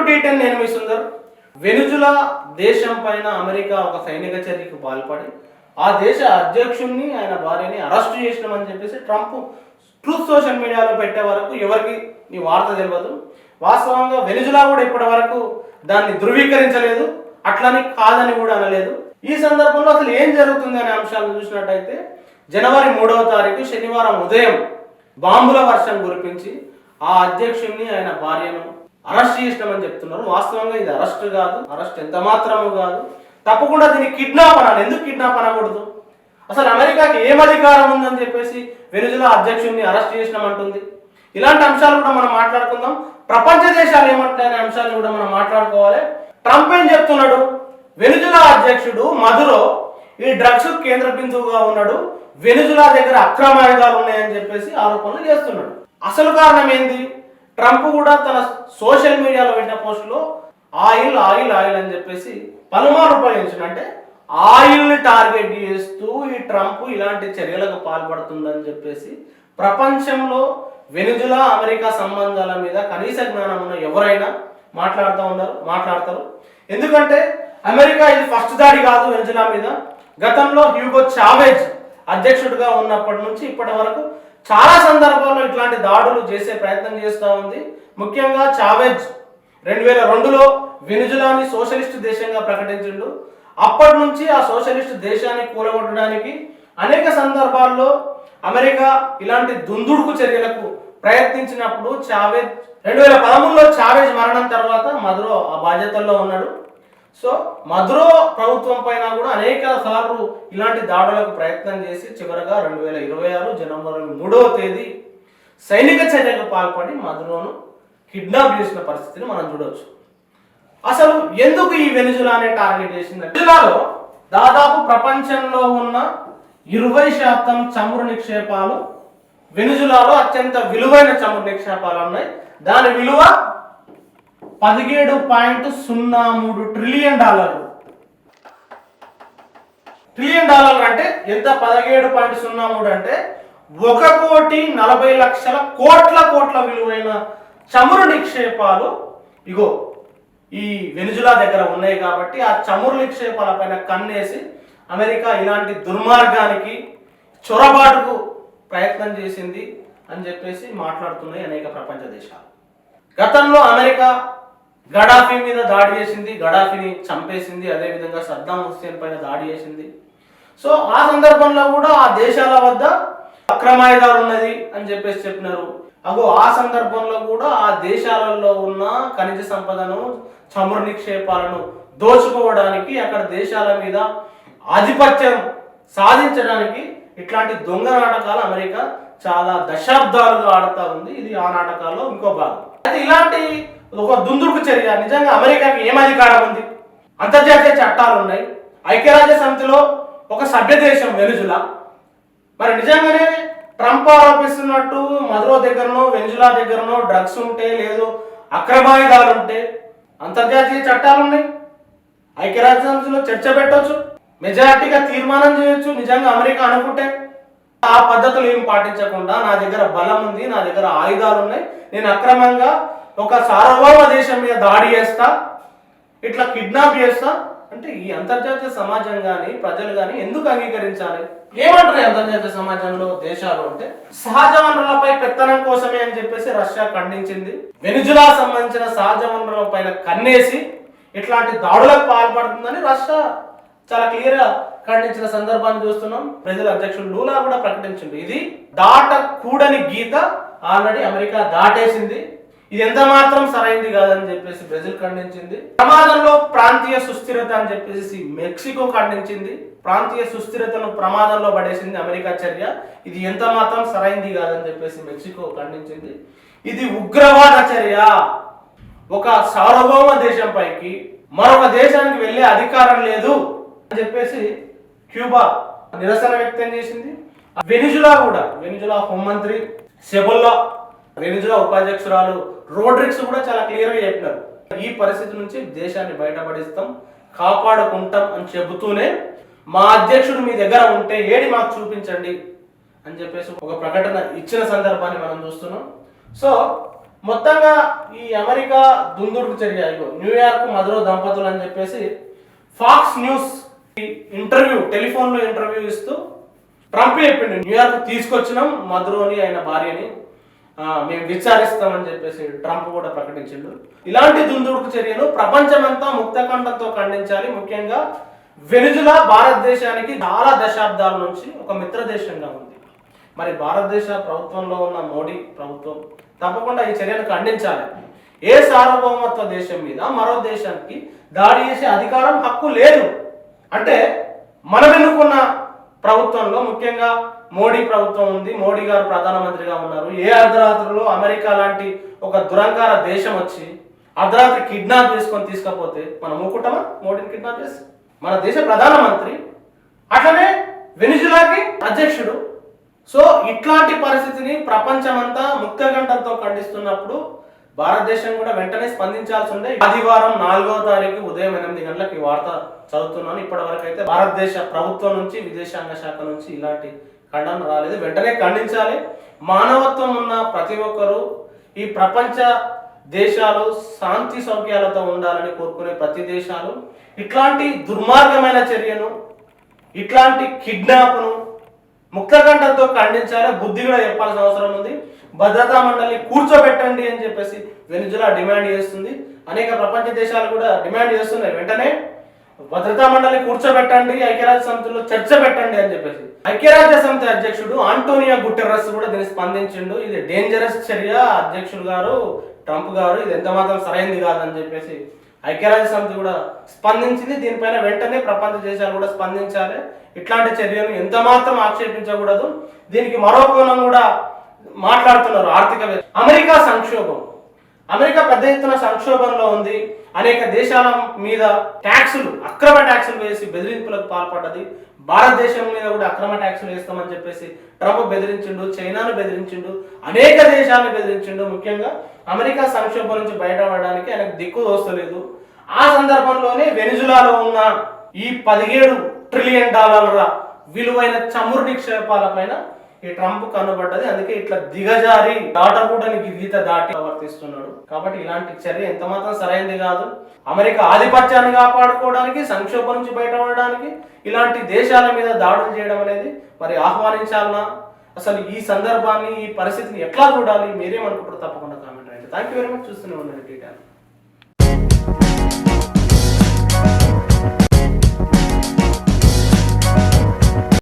T10 నేను మీ సుందర్. వెనుజులా దేశం పైన అమెరికా ఒక సైనిక చర్యకు పాల్పడి ఆ దేశ అధ్యక్షుడిని ఆయన భార్యని అరెస్ట్ చేసినామని చెప్పేసి ట్రంప్ ట్రూత్ సోషల్ మీడియాలో పెట్టే వరకు ఎవరికి ఈ వార్త తెలియదు. వాస్తవంగా వెనుజులా కూడా ఇప్పటి వరకు దాన్ని ధృవీకరించలేదు, అట్లని కాదని కూడా అనలేదు. ఈ సందర్భంలో అసలు ఏం జరుగుతుంది అనే అంశాలను చూసినట్టయితే జనవరి 3వ తారీఖు శనివారం ఉదయం బాంబుల వర్షం కురిపించి ఆ అధ్యక్షుడిని ఆయన భార్యను అరెస్ట్ చేసినామని చెప్తున్నారు. వాస్తవంగా ఇది అరెస్ట్ కాదు, అరెస్ట్ ఎంత మాత్రము కాదు. తప్పకుండా దీన్ని కిడ్నాప్ అనాలి. ఎందుకు కిడ్నాప్ అనకూడదు? అసలు అమెరికాకి ఏం అధికారం ఉందని చెప్పేసి వెనుజులా అధ్యక్షుడిని అరెస్ట్ చేసినామంటుంది. ఇలాంటి అంశాలు కూడా మనం మాట్లాడుకుందాం. ప్రపంచ దేశాలు ఏమంటాయనే అంశాలను కూడా మనం మాట్లాడుకోవాలి. ట్రంప్ ఏం చెప్తున్నాడు? వెనుజులా అధ్యక్షుడు మధురో ఈ డ్రగ్స్ కేంద్ర బిందువుగా ఉన్నాడు, వెనుజులా దగ్గర అక్రమ ఆయుధాలు ఉన్నాయని చెప్పేసి ఆరోపణలు చేస్తున్నాడు. అసలు కారణం ఏంది? ట్రంప్ కూడా తన సోషల్ మీడియాలో పెట్టిన పోస్టులో ఆయిల్ ఆయిల్ ఆయిల్ అని చెప్పేసి పలుమార్లు ఉపయోగించిన, అంటే ఆయిల్ని టార్గెట్ చేస్తూ ఈ ట్రంప్ ఇలాంటి చర్యలకు పాల్పడుతుందని చెప్పేసి ప్రపంచంలో వెనుజులా అమెరికా సంబంధాల మీద కనీస జ్ఞానం ఉన్న ఎవరైనా మాట్లాడతారు. ఎందుకంటే అమెరికా ఇది ఫస్ట్ దాడి కాదు వెనుజులా మీద. గతంలో హ్యూగో చావేజ్ అధ్యక్షుడిగా ఉన్నప్పటి నుంచి ఇప్పటి వరకు చాలా సందర్భాల్లో ఇట్లాంటి దాడులు చేసే ప్రయత్నం చేస్తూ ఉంది. ముఖ్యంగా చావేజ్ 2002లో వెనుజులాని సోషలిస్ట్ దేశంగా ప్రకటించిండు. అప్పటి నుంచి ఆ సోషలిస్ట్ దేశాన్ని కూలగొట్టడానికి అనేక సందర్భాల్లో అమెరికా ఇలాంటి దుందుడుకు చర్యలకు ప్రయత్నించినప్పుడు చావేజ్ 2013లో చావేజ్ మరణం తర్వాత మధురో ఆ బాధ్యతల్లో ఉన్నాడు. సో మధురో ప్రభుత్వం పైన కూడా అనేక సార్లు ఇలాంటి దాడులకు ప్రయత్నం చేసి చివరగా 2026 జనవరి 3వ తేదీ సైనిక చర్యకు పాల్పడి మధురోను కిడ్నాప్ చేసిన పరిస్థితిని మనం చూడవచ్చు. అసలు ఎందుకు ఈ వెనుజులానే టార్గెట్ చేసింది? వెనుజులాలో దాదాపు ప్రపంచంలో ఉన్న 20% చమురు నిక్షేపాలు వెనుజులాలో అత్యంత విలువైన చమురు నిక్షేపాలు ఉన్నాయి. దాని విలువ $17.03 ట్రిలియన్. ట్రిలియన్ డాలర్లు అంటే ఎంత? 17.03 అంటే 1,40,00,00,000 కోట్ల విలువైన చమురు నిక్షేపాలు ఇగో ఈ వెనుజులా దగ్గర ఉన్నాయి. కాబట్టి ఆ చమురు నిక్షేపాల పైన కన్నేసి అమెరికా ఇలాంటి దుర్మార్గానికి చొరబాటుకు ప్రయత్నం చేసింది అని చెప్పేసి మాట్లాడుతున్నాయి అనేక ప్రపంచ దేశాలు. గతంలో అమెరికా గడాఫీ మీద దాడి చేసింది, గడాఫీని చంపేసింది. అదేవిధంగా సద్దాం హుస్సేన్ పైన దాడి చేసింది. సో ఆ సందర్భంలో కూడా ఆ దేశాల వద్ద అక్రమాయుధాలు ఉన్నది అని చెప్పేసి చెప్పినారు. ఆ సందర్భంలో కూడా ఆ దేశాలలో ఉన్న ఖనిజ సంపదను, చమురు నిక్షేపాలను దోచుకోవడానికి, అక్కడ దేశాల మీద ఆధిపత్యం సాధించడానికి ఇట్లాంటి దొంగ నాటకాలు అమెరికా చాలా దశాబ్దాలుగా ఆడుతూ ఉంది. ఇది ఆ నాటకాల్లో ఇంకో భాగం. అయితే ఇలాంటి ఒక దుందుడుకు చర్య నిజంగా అమెరికాకి ఏం అధికారం ఉంది? అంతర్జాతీయ చట్టాలు ఉన్నాయి, ఐక్యరాజ్య సమితిలో ఒక సభ్య దేశం వెనుజులా. మరి నిజంగానే ట్రంప్ ఆరోపిస్తున్నట్టు మధురో దగ్గరనో వెనుజులా దగ్గరనో డ్రగ్స్ ఉంటే, లేదు అక్రమాయుధాలు ఉంటే అంతర్జాతీయ చట్టాలు ఉన్నాయి, ఐక్యరాజ్య సమితిలో చర్చ పెట్టవచ్చు, మెజారిటీగా తీర్మానం చేయొచ్చు. నిజంగా అమెరికా అనుకుంటే ఆ పద్ధతులు ఏం పాటించకుండా నా దగ్గర బలం ఉంది, నా దగ్గర ఆయుధాలు ఉన్నాయి, నేను అక్రమంగా ఒక సార్వభౌమ దేశం మీద దాడి చేస్తా, ఇట్లా కిడ్నాప్ చేస్తా అంటే ఈ అంతర్జాతీయ సమాజం కానీ ప్రజలు కానీ ఎందుకు అంగీకరించాలి? ఏమంటారు అంతర్జాతీయ సమాజంలో దేశాలు అంటే? సహజ వనరులపై పెత్తనం కోసమే అని చెప్పేసి రష్యా ఖండించింది. వెనుజులా సంబంధించిన సహజ వనరుల పైన కన్నేసి ఇట్లాంటి దాడులకు పాల్పడుతుందని రష్యా చాలా క్లియర్ గా ఖండించిన సందర్భాన్ని చూస్తున్నాం. బ్రెజిల్ అధ్యక్షుడు లూలా కూడా ప్రకటించింది. ఇది దాటకూడని గీత ఆల్రెడీ అమెరికా దాటేసింది, ఇది ఎంత మాత్రం సరైంది కాదని చెప్పేసి బ్రెజిల్ ఖండించింది. ప్రమాదంలో ప్రాంతీయ సుస్థిరత అని చెప్పేసి మెక్సికో ఖండించింది. ప్రాంతీయ సుస్థిరతను ప్రమాదంలో పడేసింది అమెరికా చర్య, ఇది ఎంత మాత్రం సరైంది కాదని చెప్పేసి మెక్సికో ఖండించింది. ఇది ఉగ్రవాద చర్య, ఒక సార్వభౌమ దేశం పైకి మరొక దేశానికి వెళ్ళే అధికారం లేదు అని చెప్పేసి క్యూబా నిరసన వ్యక్తం చేసింది. వెనిజులా హోంమంత్రి సెబొల్లా, వెనిజులా ఉపాధ్యక్షురాలు రోడ్రిక్స్ కూడా చాలా క్లియర్గా చెప్పినారు, ఈ పరిస్థితి నుంచి దేశాన్ని బయటపడిస్తాం, కాపాడుకుంటాం అని చెబుతూనే మా అధ్యక్షుడు మీ దగ్గర ఉంటే ఏడి మాకు చూపించండి అని చెప్పేసి ఒక ప్రకటన ఇచ్చిన సందర్భాన్ని మనం చూస్తున్నాం. సో మొత్తంగా ఈ అమెరికా దుందుడుకు చర్య ఇగో న్యూయార్క్ మధురో దంపతులు అని చెప్పేసి ఫాక్స్ న్యూస్ టెలిఫోన్లో ఇంటర్వ్యూ ఇస్తూ ట్రంప్ చెప్పిండు, న్యూయార్క్ తీసుకొచ్చినాం మధురోని ఆయన భార్యని మేము విచారిస్తామని చెప్పేసి ట్రంప్ కూడా ప్రకటించిండు. ఇలాంటి దుందుడుకు చర్యను ప్రపంచమంతా ముక్తకంఠంతో ఖండించాలి. ముఖ్యంగా వెనిజులా భారతదేశానికి చాలా దశాబ్దాల నుంచి ఒక మిత్ర దేశంగా ఉంది. మరి భారతదేశ ప్రభుత్వంలో ఉన్న మోడీ ప్రభుత్వం తప్పకుండా ఈ చర్యను ఖండించాలి. ఏ సార్వభౌమత్వ దేశం మీద మరో దేశానికి దాడి చేసే అధికారం హక్కు లేదు. అంటే మనం ఎన్నుకున్న ప్రభుత్వంలో ముఖ్యంగా మోడీ ప్రభుత్వం ఉంది, మోడీ గారు ప్రధానమంత్రిగా ఉన్నారు. ఏ అర్ధరాత్రిలో అమెరికా లాంటి ఒక దురంకార దేశం వచ్చి అర్ధరాత్రి కిడ్నాప్ చేసుకొని తీసుకపోతే మనం ఊరుకుంటామా? మోడీని కిడ్నాప్ చేసి మన దేశ ప్రధానమంత్రి, అట్లనే వెనిజులాకి అధ్యక్షుడు. సో ఇట్లాంటి పరిస్థితిని ప్రపంచమంతా ముక్తకంఠంతో ఖండిస్తున్నప్పుడు భారతదేశం కూడా వెంటనే స్పందించాల్సి ఉండే. ఆదివారం 4వ తారీఖు ఉదయం 8 గంటలకు ఈ వార్త చదువుతున్నాను. ఇప్పటి వరకు అయితే భారతదేశ ప్రభుత్వం నుంచి విదేశాంగ శాఖ నుంచి ఇలాంటి ఖండన రాలేదు. వెంటనే ఖండించాలి. మానవత్వం ఉన్న ప్రతి ఒక్కరూ, ఈ ప్రపంచ దేశాలు శాంతి సౌఖ్యాలతో ఉండాలని కోరుకునే ప్రతి దేశాలు ఇట్లాంటి దుర్మార్గమైన చర్యను, ఇట్లాంటి కిడ్నాప్ను ముక్తకంఠంతో ఖండించాలి. బుద్ధి కూడా చెప్పాల్సిన అవసరం ఉంది. భద్రతా మండలిని కూర్చోబెట్టండి అని చెప్పేసి వెనిజులా డిమాండ్ చేస్తుంది. అనేక ప్రపంచ దేశాలు కూడా డిమాండ్ చేస్తున్నాయి. వెంటనే భద్రతా మండలిని కూర్చోబెట్టండి, ఐక్యరాజ్య సమితిలో చర్చ పెట్టండి అని చెప్పేసి. ఐక్యరాజ్య సమితి అధ్యక్షుడు ఆంటోనియో గుటెర్రస్ కూడా దీన్ని స్పందించిండు. ఇది డేంజరస్ చర్య అధ్యక్షుడు గారు, ట్రంప్ గారు, ఇది ఎంత మాత్రం సరైనది కాదని చెప్పేసి ఐక్యరాజ్య సమితి కూడా స్పందించింది. దీనిపైన వెంటనే ప్రపంచ దేశాలు కూడా స్పందించాలి. ఇట్లాంటి చర్యను ఎంత మాత్రం ఆక్షేపించకూడదు. దీనికి మరో కోణం కూడా మాట్లాడుతున్నారు ఆర్థికవేత్త. అమెరికా సంక్షోభం, అమెరికా పెద్ద ఎత్తున సంక్షోభంలో ఉంది. అనేక దేశాల మీద అక్రమ ట్యాక్సులు వేసి బెదిరింపులకు పాల్పడ్డది. భారతదేశం మీద కూడా అక్రమ ట్యాక్సులు వేస్తామని చెప్పేసి ట్రంప్ బెదిరించిండు, చైనాను బెదిరించిండు, అనేక దేశాలను బెదిరించిండు. ముఖ్యంగా అమెరికా సంక్షోభం నుంచి బయటపడడానికి ఆయనకు దిక్కు దోస్తలేదు. ఆ సందర్భంలోనే వెనిజులాలో ఉన్న ఈ $17 ట్రిలియన్ విలువైన చమురు నిక్షేపాల పైన ఈ ట్రంప్ కనుబడ్డది. అందుకే ఇట్లా దిగజారి దాటకూడని గీత దాటి ప్రవర్తిస్తున్నాడు. కాబట్టి ఇలాంటి చర్య ఎంత మాత్రం సరైనది కాదు. అమెరికా ఆధిపత్యాన్ని కాపాడుకోవడానికి, సంక్షోభం నుంచి బయటపడడానికి ఇలాంటి దేశాల మీద దాడులు చేయడం అనేది మరి ఆహ్వానించాలన్నా, అసలు ఈ సందర్భాన్ని, ఈ పరిస్థితిని ఎట్లా చూడాలి, మీరేమనుకుంటారు? తప్పకుండా కామెంట్ రాయండి. Thank you very much. చూస్తూనే ఉండండి టీటాన్.